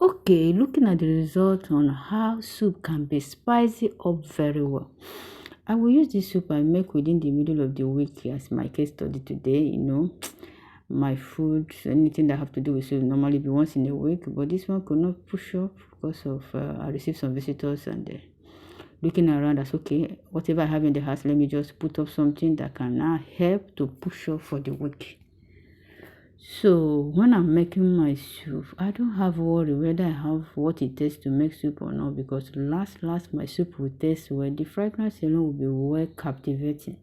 Okay, looking at the result on how soup can be spicy up very well. I will use this soup I make within the middle of the week as my case study today. My food, anything that have to do with soup normally be once in a week, but this one could not push up because of I received some visitors and looking around as okay, whatever I have in the house, let me just put up something that can now help to push up for the week. So when I'm making my soup, I don't have worry whether I have what it takes to make soup or not, because last my soup will taste well. The fragrance alone will be well captivating,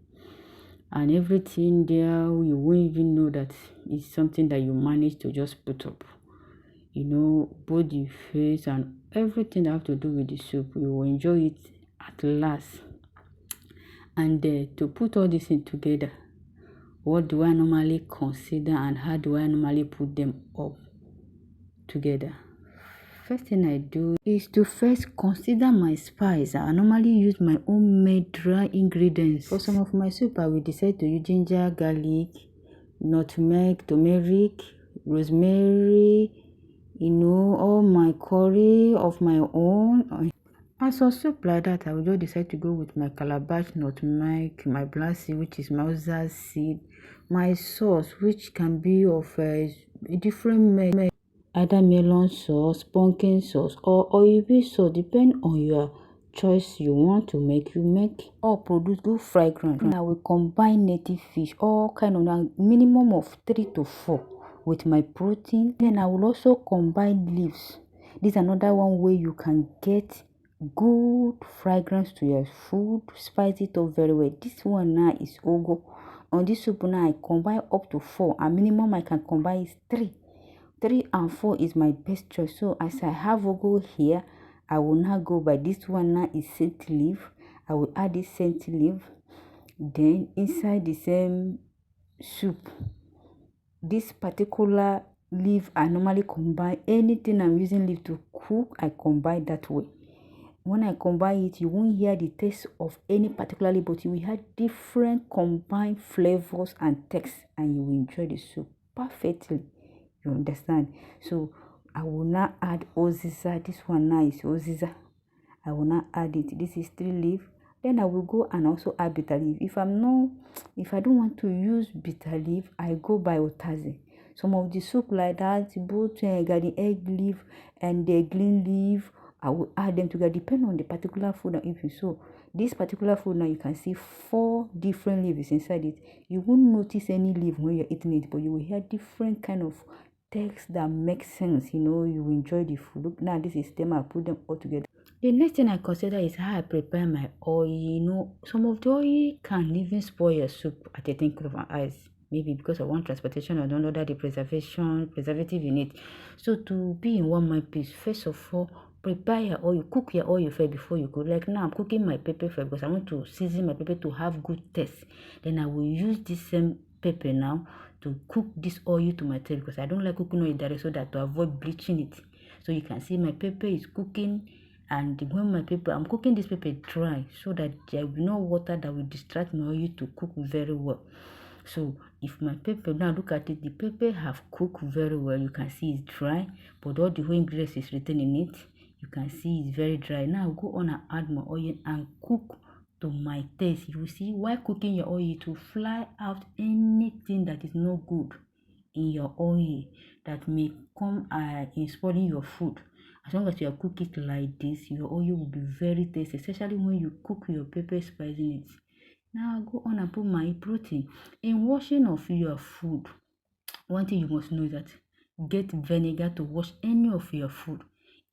and everything there you won't even know that it's something that you managed to just put up. Both the face and everything that have to do with the soup, you will enjoy it at last. And to put all this in together, what do I normally consider and how do I normally put them up together? First thing I do is to first consider my spice. I normally use my own made dry ingredients. For some of my soup, I will decide to use ginger, garlic, nutmeg, turmeric, rosemary, all my curry of my own. As for soup like that, I will just decide to go with my calabash nutmeg, my black seed, which is mauser seed, my sauce, which can be of a different either melon sauce, pumpkin sauce, or oil sauce, depend on your choice you want to make. You make or produce good fragrance. And I will combine native fish, all kind of minimum of 3 to 4 with my protein. Then I will also combine leaves. This is another one way you can get good fragrance to your food, spice it up very well. This one now is ogo. On this soup now I combine up to 4, and minimum I can combine is 3. 3 and 4 is my best choice. So as I have ogo here, I will now go by this one now is scent leaf. I will add this scent leaf. Then inside the same soup, this particular leaf I normally combine. Anything I'm using leaf to cook, I combine that way. When I combine it, you won't hear the taste of any particular leaf, but you will hear different combined flavors and texts, and you will enjoy the soup perfectly. You understand? So I will now add oziza. This one now is oziza. I will not add it. This is 3 leaf. Then I will go and also add bitter leaf. If I don't want to use bitter leaf, I go by otazi. Some of the soup like that, both garden egg leaf and the green leaf, I will add them together, depending on the particular food I'm eating. So this particular food now, you can see 4 different leaves inside it. You won't notice any leaf when you're eating it, but you will hear different kind of text that makes sense. You will enjoy the food. Look, now this is them. I put them all together. The next thing I consider is how I prepare my oil. Some of the oil can even spoil your soup at a twinkle of an eye. Maybe because of one transportation or another, the preservative in it. So to be in one mind piece, first of all, prepare your oil, cook your oil first before you cook. Like now, I'm cooking my pepper first because I want to season my pepper to have good taste. Then I will use this same pepper now to cook this oil to my taste, because I don't like cooking oil direct, so that to avoid bleaching it. So you can see my pepper is cooking. And when I'm cooking this pepper dry, so that there will be no water that will distract my oil to cook very well. So if my pepper, now look at it, the pepper have cooked very well. You can see it's dry, but all the whole ingredients is written in it. You can see it's very dry. Now I'll go on and add my oil and cook to my taste. You will see while cooking your oil, to fly out anything that is not good in your oil that may come in spoiling your food. As long as you cook it like this, your oil will be very tasty, especially when you cook your pepper spicing it. Now I'll go on and put my protein. In washing of your food, one thing you must know is that get vinegar to wash any of your food.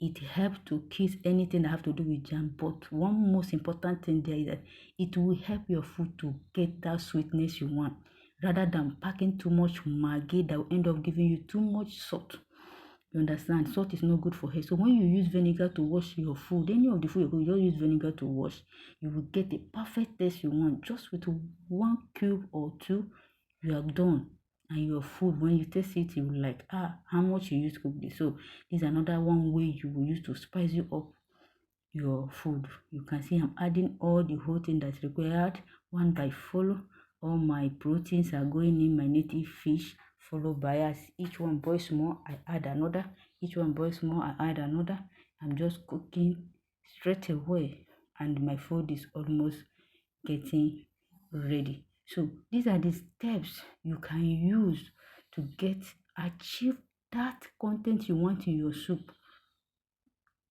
It helps to kiss anything that have to do with jam. But one most important thing there is that it will help your food to get that sweetness you want, rather than packing too much maggi that will end up giving you too much salt. You understand? Salt is not good for hair. So when you use vinegar to wash your food, any of the food you just use vinegar to wash, you will get the perfect taste you want. Just with 1 cube or 2, you are done. And your food, when you taste it, you will like, how much you used to cook this. So this is another one way you will use to spice you up your food. You can see I'm adding all the whole thing that's required, one by follow. All my proteins are going in, my native fish, followed by, as each one boils more, I add another. Each one boils more, I add another. I'm just cooking straight away, and my food is almost getting ready. So these are the steps you can use to achieve that content you want in your soup.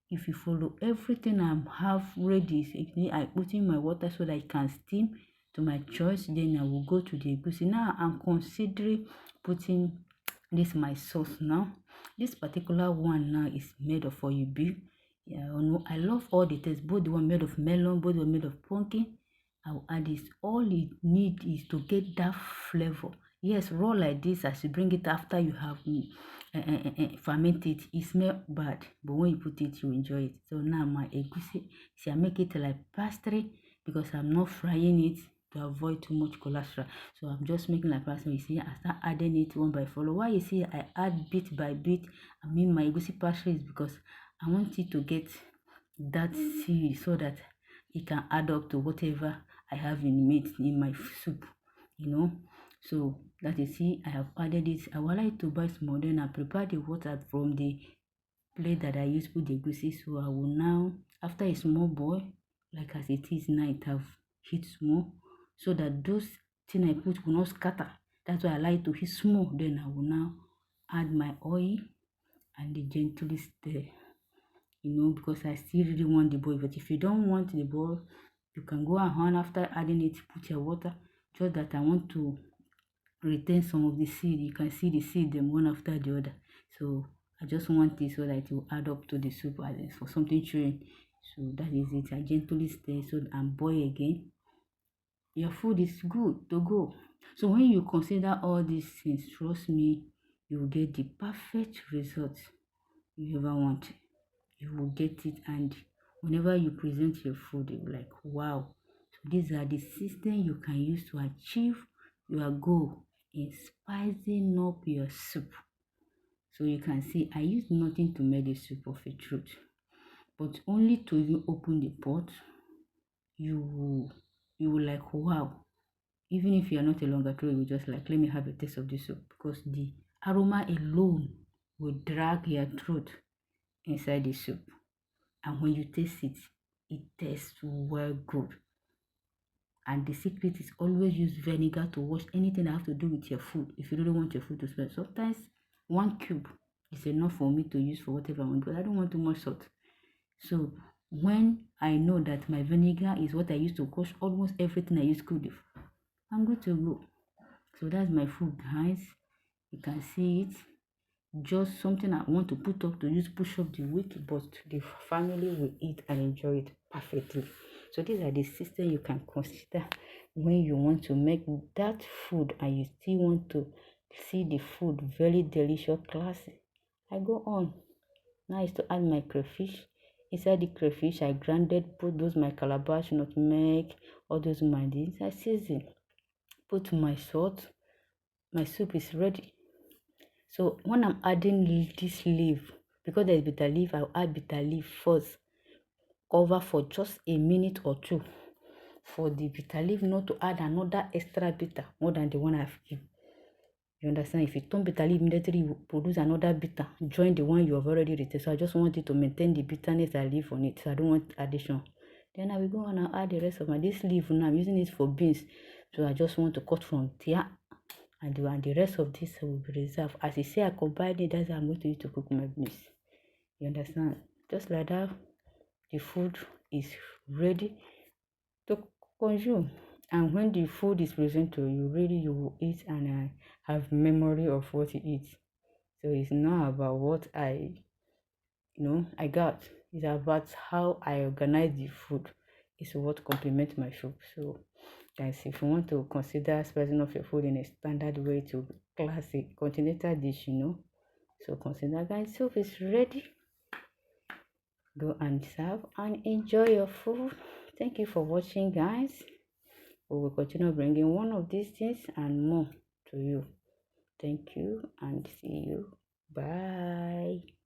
If you follow everything I have ready, I put in my water so that it can steam to my choice, then I will go to the egusi. Now I'm considering putting this my sauce now. This particular one now is made of oyibi. Yeah, I love all the taste, both the one made of melon, both the one made of pumpkin. I will add this. All it need is to get that flavor. Yes, raw like this, as you bring it after you have ferment it, it smell bad, but when you put it, you enjoy it. So now my egusi, see, I make it like pastry because I'm not frying it to avoid too much cholesterol. So I'm just making like pastry. You see, I start adding it one by follow. Why you see I add bit by bit, I mean my egusi pastry is because I want it to get that seed so that it can add up to whatever I have in meat in my soup, you know. So that you see, I have added it. I would like to buy small, then I prepare the water from the plate that I use put the egusi. So I will now, after a small boil, like as it is now, it have heat small, so that those things I put will not scatter. That's why I like to heat small. Then I will now add my oil and the gently stir, you know, because I still really want the boil. But if you don't want the boil, you can go on after adding it, put your water. Just that I want to retain some of the seed. You can see the seed them one after the other. So I just want this so that it will add up to the soup for something chewing. So that is it. I gently stir so and boil again. Your food is good to go. So when you consider all these things, trust me, you will get the perfect result you ever want. You will get it, and whenever you present your food, you'll be like, wow. So these are the systems you can use to achieve your goal in spicing up your soup. So you can see I use nothing to make the soup of a truth, but only to even open the pot, you will like, wow. Even if you are not a longer through, you will just like, let me have a taste of the soup, because the aroma alone will drag your throat inside the soup. And when you taste it, it tastes well good. And the secret is always use vinegar to wash anything that have to do with your food. If you really want your food to smell, sometimes 1 cube is enough for me to use for whatever I want, because I don't want too much salt. So when I know that my vinegar is what I use to wash almost everything I use food with, I'm good to go. So that's my food, guys. You can see it. Just something I want to put up to use push up the weight, but the family will eat and enjoy it perfectly. So these are the systems you can consider when you want to make that food and you still want to see the food very delicious, classy. I go on. Now is to add my crayfish. Inside the crayfish, I grounded, put those my calabash, nutmeg, all those my things. I season, put my salt. My soup is ready. So when I'm adding this leaf, because there's bitter leaf, I'll add bitter leaf first. Cover for just a minute or two. For the bitter leaf not to add another extra bitter more than the one I've given. You understand? If you turn bitter leaf immediately, you produce another bitter. Join the one you have already written. So I just want it to maintain the bitterness I leave on it. So I don't want addition. Then I will go on and add the rest of this leaf. Now I'm using it for beans. So I just want to cut from here. And the rest of this will be reserved. As you say, I combine it, that's how I'm going to use to cook my beans. You understand? Just like that, the food is ready to consume. And when the food is present to you, really you will eat and have memory of what you eat. So it's not about what I got. It's about how I organize the food. It's what complements my food. So guys, if you want to consider spicing up your food in a standard way to classic continental dish, so consider, guys, soup is ready. Go and serve and enjoy your food. Thank you for watching, guys. We will continue bringing one of these things and more to you. Thank you and see you. Bye.